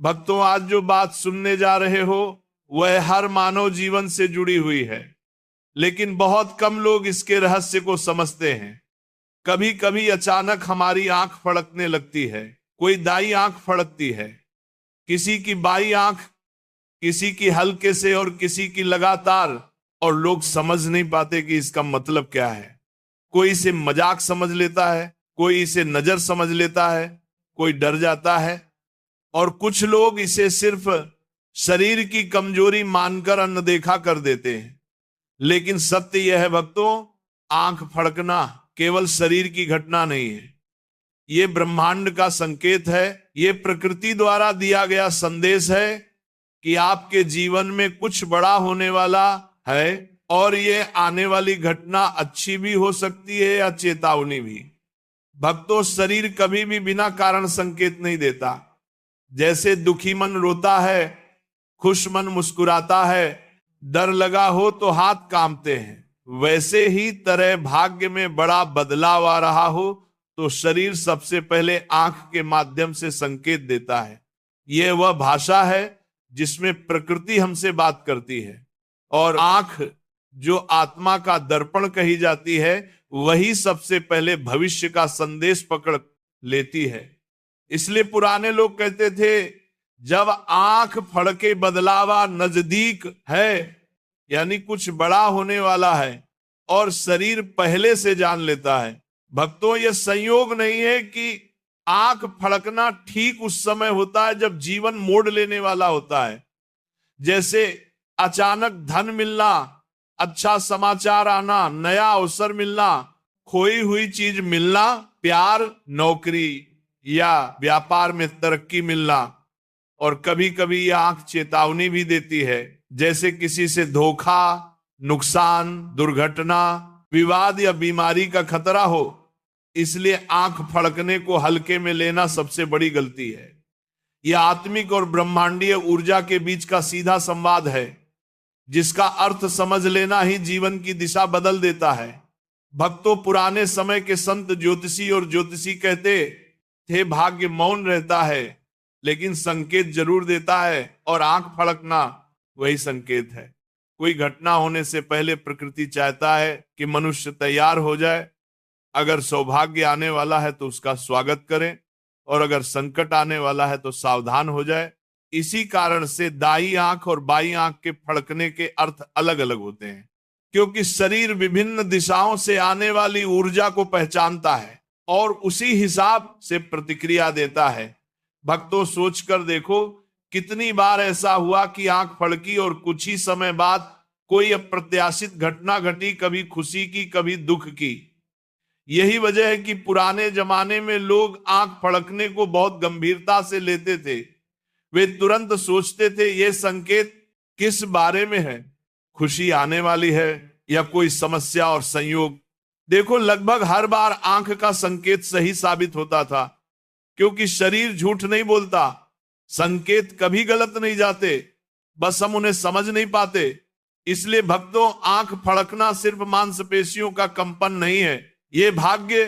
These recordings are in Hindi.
भक्तों, आज जो बात सुनने जा रहे हो वह हर मानव जीवन से जुड़ी हुई है, लेकिन बहुत कम लोग इसके रहस्य को समझते हैं। कभी कभी अचानक हमारी आंख फड़कने लगती है। कोई दाई आंख फड़कती है, किसी की बाई आंख, किसी की हल्के से और किसी की लगातार, और लोग समझ नहीं पाते कि इसका मतलब क्या है। कोई इसे मजाक समझ लेता है, कोई इसे नजर समझ लेता है, कोई डर जाता है, और कुछ लोग इसे सिर्फ शरीर की कमजोरी मानकर अनदेखा कर देते हैं। लेकिन सत्य यह है भक्तों, आंख फड़कना केवल शरीर की घटना नहीं है, ये ब्रह्मांड का संकेत है। ये प्रकृति द्वारा दिया गया संदेश है कि आपके जीवन में कुछ बड़ा होने वाला है, और ये आने वाली घटना अच्छी भी हो सकती है या चेतावनी भी। भक्तों, शरीर कभी भी बिना कारण संकेत नहीं देता। जैसे दुखी मन रोता है, खुश मन मुस्कुराता है, डर लगा हो तो हाथ कांपते हैं, वैसे ही तरह भाग्य में बड़ा बदलाव आ रहा हो तो शरीर सबसे पहले आंख के माध्यम से संकेत देता है। यह वह भाषा है जिसमें प्रकृति हमसे बात करती है, और आंख जो आत्मा का दर्पण कही जाती है, वही सबसे पहले भविष्य का संदेश पकड़ लेती है। इसलिए पुराने लोग कहते थे, जब आंख फड़के बदलावा नजदीक है, यानी कुछ बड़ा होने वाला है, और शरीर पहले से जान लेता है। भक्तों, यह संयोग नहीं है कि आंख फड़कना ठीक उस समय होता है जब जीवन मोड़ लेने वाला होता है। जैसे अचानक धन मिलना, अच्छा समाचार आना, नया अवसर मिलना, खोई हुई चीज मिलना, प्यार, नौकरी या व्यापार में तरक्की मिलना। और कभी कभी यह आंख चेतावनी भी देती है, जैसे किसी से धोखा, नुकसान, दुर्घटना, विवाद या बीमारी का खतरा हो। इसलिए आंख फड़कने को हल्के में लेना सबसे बड़ी गलती है। यह आत्मिक और ब्रह्मांडीय ऊर्जा के बीच का सीधा संवाद है, जिसका अर्थ समझ लेना ही जीवन की दिशा बदल देता है। भक्तों, पुराने समय के संत ज्योतिषी और ज्योतिषी कहते थे, भाग्य मौन रहता है लेकिन संकेत जरूर देता है, और आंख फड़कना वही संकेत है। कोई घटना होने से पहले प्रकृति चाहता है कि मनुष्य तैयार हो जाए। अगर सौभाग्य आने वाला है तो उसका स्वागत करें, और अगर संकट आने वाला है तो सावधान हो जाए। इसी कारण से दाई आंख और बाई आंख के फड़कने के अर्थ अलग अलग होते हैं, क्योंकि शरीर विभिन्न दिशाओं से आने वाली ऊर्जा को पहचानता है और उसी हिसाब से प्रतिक्रिया देता है। भक्तों, सोचकर देखो, कितनी बार ऐसा हुआ कि आंख फड़की और कुछ ही समय बाद कोई अप्रत्याशित घटना घटी, कभी खुशी की, कभी दुख की। यही वजह है कि पुराने जमाने में लोग आंख फड़कने को बहुत गंभीरता से लेते थे। वे तुरंत सोचते थे, यह संकेत किस बारे में है, खुशी आने वाली है या कोई समस्या और संयोग। देखो, लगभग हर बार आंख का संकेत सही साबित होता था, क्योंकि शरीर झूठ नहीं बोलता। संकेत कभी गलत नहीं जाते, बस हम उन्हें समझ नहीं पाते। इसलिए भक्तों, आंख फड़कना सिर्फ मांसपेशियों का कंपन नहीं है, ये भाग्य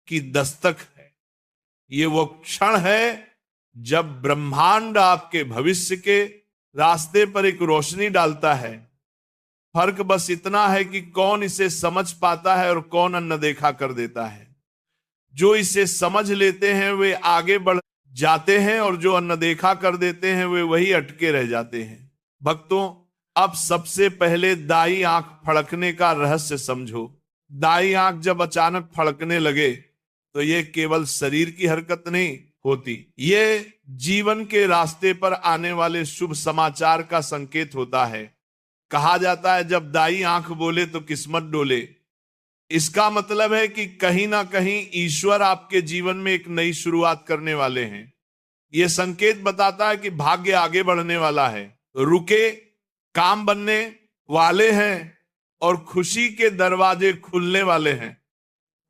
की दस्तक है। ये वो क्षण है जब ब्रह्मांड आपके भविष्य के रास्ते पर एक रोशनी डालता है। फर्क बस इतना है कि कौन इसे समझ पाता है और कौन अनदेखा कर देता है। जो इसे समझ लेते हैं वे आगे बढ़ जाते हैं, और जो अनदेखा कर देते हैं वे वही अटके रह जाते हैं। भक्तों, अब सबसे पहले दाई आंख फड़कने का रहस्य समझो। दाई आंख जब अचानक फड़कने लगे तो यह केवल शरीर की हरकत नहीं होती, ये जीवन के रास्ते पर आने वाले शुभ समाचार का संकेत होता है। कहा जाता है, जब दाई आंख बोले तो किस्मत डोले। इसका मतलब है कि कहीं ना कहीं ईश्वर आपके जीवन में एक नई शुरुआत करने वाले हैं। यह संकेत बताता है कि भाग्य आगे बढ़ने वाला है, रुके काम बनने वाले हैं, और खुशी के दरवाजे खुलने वाले हैं।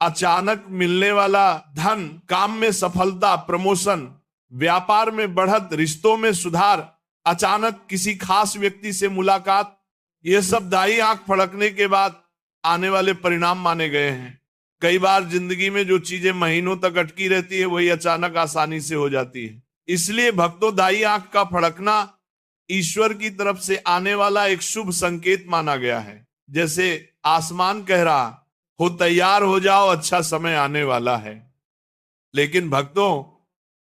अचानक मिलने वाला धन, काम में सफलता, प्रमोशन, व्यापार में बढ़त, रिश्तों में सुधार, अचानक किसी खास व्यक्ति से मुलाकात, ये सब दाई आंख फड़कने के बाद आने वाले परिणाम माने गए हैं। कई बार जिंदगी में जो चीजें महीनों तक अटकी रहती है वही अचानक आसानी से हो जाती है। इसलिए भक्तों, दाई आंख का फड़कना ईश्वर की तरफ से आने वाला एक शुभ संकेत माना गया है। जैसे आसमान कह रहा हो, तैयार हो जाओ, अच्छा समय आने वाला है। लेकिन भक्तों,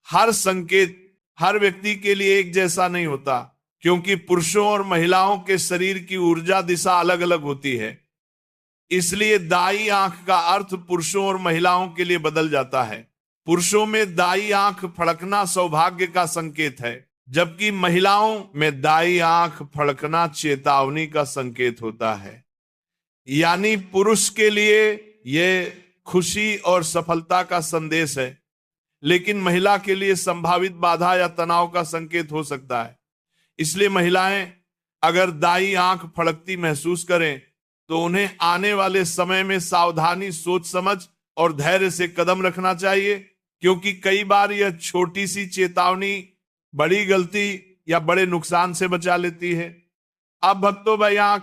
हर संकेत हर व्यक्ति के लिए एक जैसा नहीं होता, क्योंकि पुरुषों और महिलाओं के शरीर की ऊर्जा दिशा अलग अलग होती है। इसलिए दाई आंख का अर्थ पुरुषों और महिलाओं के लिए बदल जाता है। पुरुषों में दाई आंख फड़कना सौभाग्य का संकेत है, जबकि महिलाओं में दाई आंख फड़कना चेतावनी का संकेत होता है। यानी पुरुष के लिए यह खुशी और सफलता का संदेश है, लेकिन महिला के लिए संभावित बाधा या तनाव का संकेत हो सकता है। इसलिए महिलाएं अगर दाई आंख फड़कती महसूस करें तो उन्हें आने वाले समय में सावधानी, सोच समझ और धैर्य से कदम रखना चाहिए, क्योंकि कई बार यह छोटी सी चेतावनी बड़ी गलती या बड़े नुकसान से बचा लेती है। अब भक्तों, भाई, आंख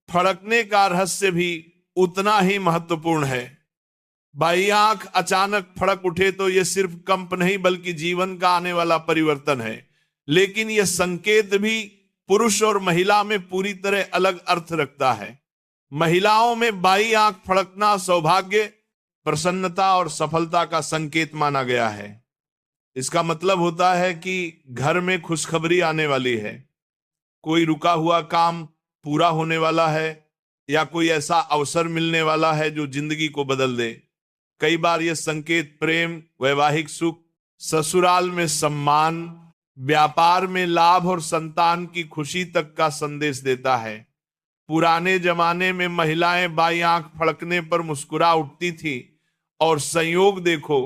फड़कने का रहस्य भी उतना ही महत्वपूर्ण है। बाई आंख अचानक फड़क उठे तो यह सिर्फ कंप नहीं, बल्कि जीवन का आने वाला परिवर्तन है। लेकिन यह संकेत भी पुरुष और महिला में पूरी तरह अलग अर्थ रखता है। महिलाओं में बाई आंख फड़कना सौभाग्य, प्रसन्नता और सफलता का संकेत माना गया है। इसका मतलब होता है कि घर में खुशखबरी आने वाली है, कोई रुका हुआ काम पूरा होने वाला है, या कोई ऐसा अवसर मिलने वाला है जो जिंदगी को बदल दे। कई बार यह संकेत प्रेम, वैवाहिक सुख, ससुराल में सम्मान, व्यापार में लाभ और संतान की खुशी तक का संदेश देता है। पुराने जमाने में महिलाएं बाई आंख फड़कने पर मुस्कुरा उठती थी, और संयोग देखो,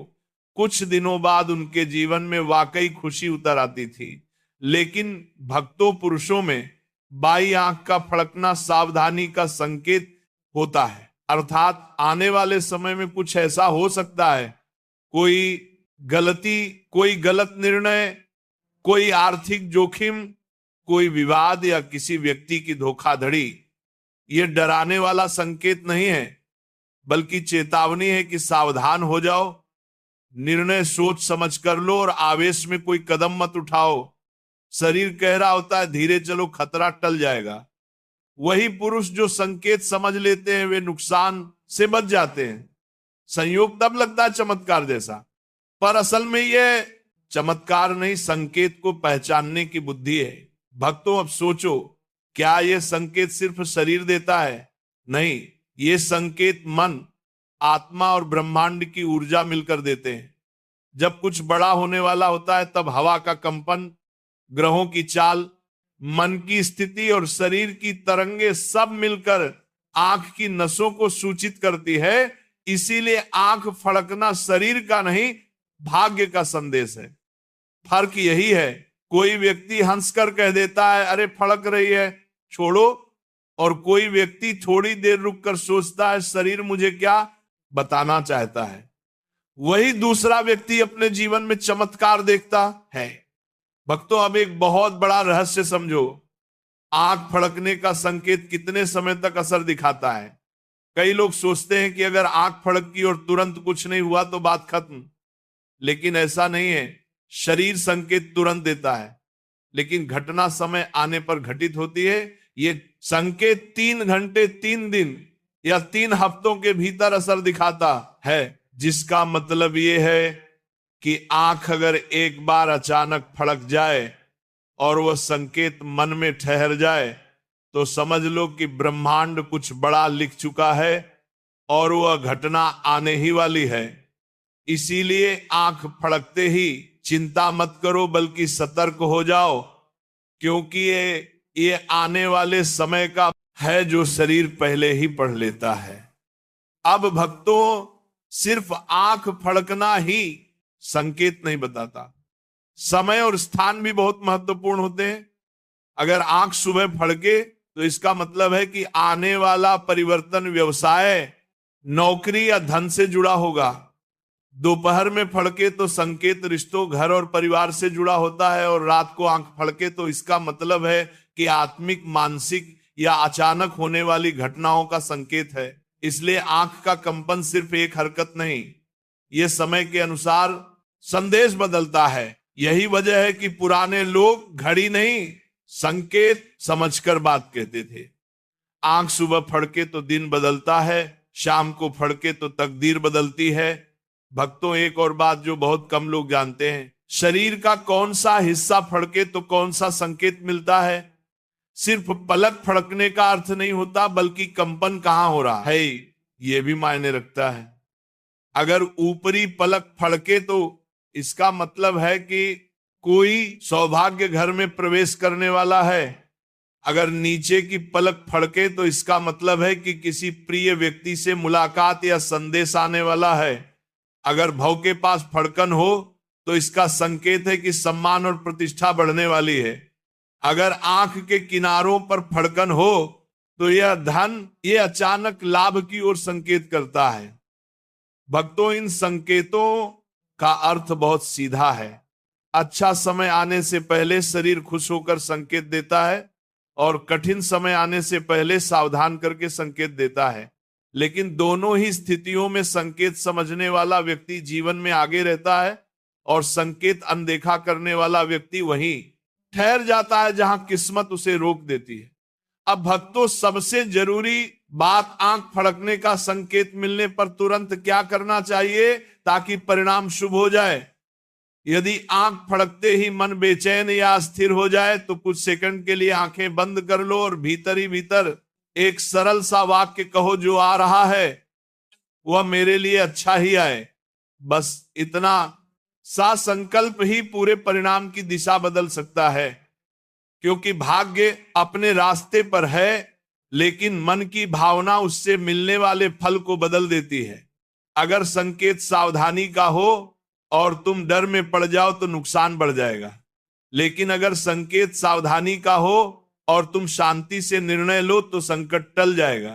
कुछ दिनों बाद उनके जीवन में वाकई खुशी उतर आती थी। लेकिन भक्तों, पुरुषों में बाई आंख का फड़कना सावधानी का संकेत होता है, अर्थात आने वाले समय में कुछ ऐसा हो सकता है, कोई गलती, कोई गलत निर्णय, कोई आर्थिक जोखिम, कोई विवाद या किसी व्यक्ति की धोखाधड़ी। यह डराने वाला संकेत नहीं है, बल्कि चेतावनी है कि सावधान हो जाओ, निर्णय सोच समझ कर लो और आवेश में कोई कदम मत उठाओ। शरीर कह रहा होता है धीरे चलो, खतरा टल जाएगा। वही पुरुष जो संकेत समझ लेते हैं वे नुकसान से बच जाते हैं। संयोग तब लगता है चमत्कार जैसा, पर असल में यह चमत्कार नहीं, संकेत को पहचानने की बुद्धि है। भक्तों, अब सोचो, क्या यह संकेत सिर्फ शरीर देता है? नहीं, ये संकेत मन, आत्मा और ब्रह्मांड की ऊर्जा मिलकर देते हैं। जब कुछ बड़ा होने वाला होता है तब हवा का कंपन, ग्रहों की चाल, मन की स्थिति और शरीर की तरंगे सब मिलकर आंख की नसों को सूचित करती है। इसीलिए आंख फड़कना शरीर का नहीं, भाग्य का संदेश है। फर्क यही है, कोई व्यक्ति हंसकर कह देता है अरे फड़क रही है, छोड़ो, और कोई व्यक्ति थोड़ी देर रुककर सोचता है शरीर मुझे क्या बताना चाहता है। वही दूसरा व्यक्ति अपने जीवन में चमत्कार देखता है। भक्तों, अब एक बहुत बड़ा रहस्य समझो, आंख फड़कने का संकेत कितने समय तक असर दिखाता है। कई लोग सोचते हैं कि अगर आंख फड़की और तुरंत कुछ नहीं हुआ तो बात खत्म, लेकिन ऐसा नहीं है। शरीर संकेत तुरंत देता है, लेकिन घटना समय आने पर घटित होती है। ये संकेत 3 घंटे, 3 दिन या 3 हफ्तों के भीतर असर दिखाता है, जिसका मतलब ये है कि आंख अगर एक बार अचानक फड़क जाए और वह संकेत मन में ठहर जाए तो समझ लो कि ब्रह्मांड कुछ बड़ा लिख चुका है और वह घटना आने ही वाली है। इसीलिए आंख फड़कते ही चिंता मत करो, बल्कि सतर्क हो जाओ, क्योंकि ये आने वाले समय का है जो शरीर पहले ही पढ़ लेता है। अब भक्तों, सिर्फ आंख फड़कना ही संकेत नहीं बताता, समय और स्थान भी बहुत महत्वपूर्ण होते हैं। अगर आंख सुबह फड़के तो इसका मतलब है कि आने वाला परिवर्तन व्यवसाय, नौकरी या धन से जुड़ा होगा। दोपहर में फड़के तो संकेत रिश्तों, घर और परिवार से जुड़ा होता है, और रात को आंख फड़के तो इसका मतलब है कि आत्मिक, मानसिक या अचानक होने वाली घटनाओं का संकेत है। इसलिए आंख का कंपन सिर्फ एक हरकत नहीं, यह समय के अनुसार संदेश बदलता है। यही वजह है कि पुराने लोग घड़ी नहीं संकेत समझकर बात कहते थे। आंख सुबह फड़के तो दिन बदलता है, शाम को फड़के तो तकदीर बदलती है। भक्तों, एक और बात जो बहुत कम लोग जानते हैं, शरीर का कौन सा हिस्सा फड़के तो कौन सा संकेत मिलता है। सिर्फ पलक फड़कने का अर्थ नहीं होता, बल्कि कंपन कहां हो रहा है ये भी मायने रखता है। अगर ऊपरी पलक फड़के तो इसका मतलब है कि कोई सौभाग्य घर में प्रवेश करने वाला है। अगर नीचे की पलक फड़के तो इसका मतलब है कि किसी प्रिय व्यक्ति से मुलाकात या संदेश आने वाला है। अगर भव के पास फड़कन हो तो इसका संकेत है कि सम्मान और प्रतिष्ठा बढ़ने वाली है। अगर आंख के किनारों पर फड़कन हो तो ये अचानक लाभ की ओर संकेत करता है। भक्तों, इन संकेतों का अर्थ बहुत सीधा है। अच्छा समय आने से पहले शरीर खुश होकर संकेत देता है और कठिन समय आने से पहले सावधान करके संकेत देता है। लेकिन दोनों ही स्थितियों में संकेत समझने वाला व्यक्ति जीवन में आगे रहता है और संकेत अनदेखा करने वाला व्यक्ति वहीं ठहर जाता है जहां किस्मत उसे रोक देती है। अब भक्तों, सबसे जरूरी बात, आंख फड़कने का संकेत मिलने पर तुरंत क्या करना चाहिए ताकि परिणाम शुभ हो जाए। यदि आंख फड़कते ही मन बेचैन या अस्थिर हो जाए तो कुछ सेकंड के लिए आंखें बंद कर लो और भीतर ही भीतर एक सरल सा वाक्य कहो, जो आ रहा है वह मेरे लिए अच्छा ही आए। बस इतना सा संकल्प ही पूरे परिणाम की दिशा बदल सकता है। क्योंकि भाग्य अपने रास्ते पर है, लेकिन मन की भावना उससे मिलने वाले फल को बदल देती है। अगर संकेत सावधानी का हो और तुम डर में पड़ जाओ तो नुकसान बढ़ जाएगा। लेकिन अगर संकेत सावधानी का हो और तुम शांति से निर्णय लो तो संकट टल जाएगा।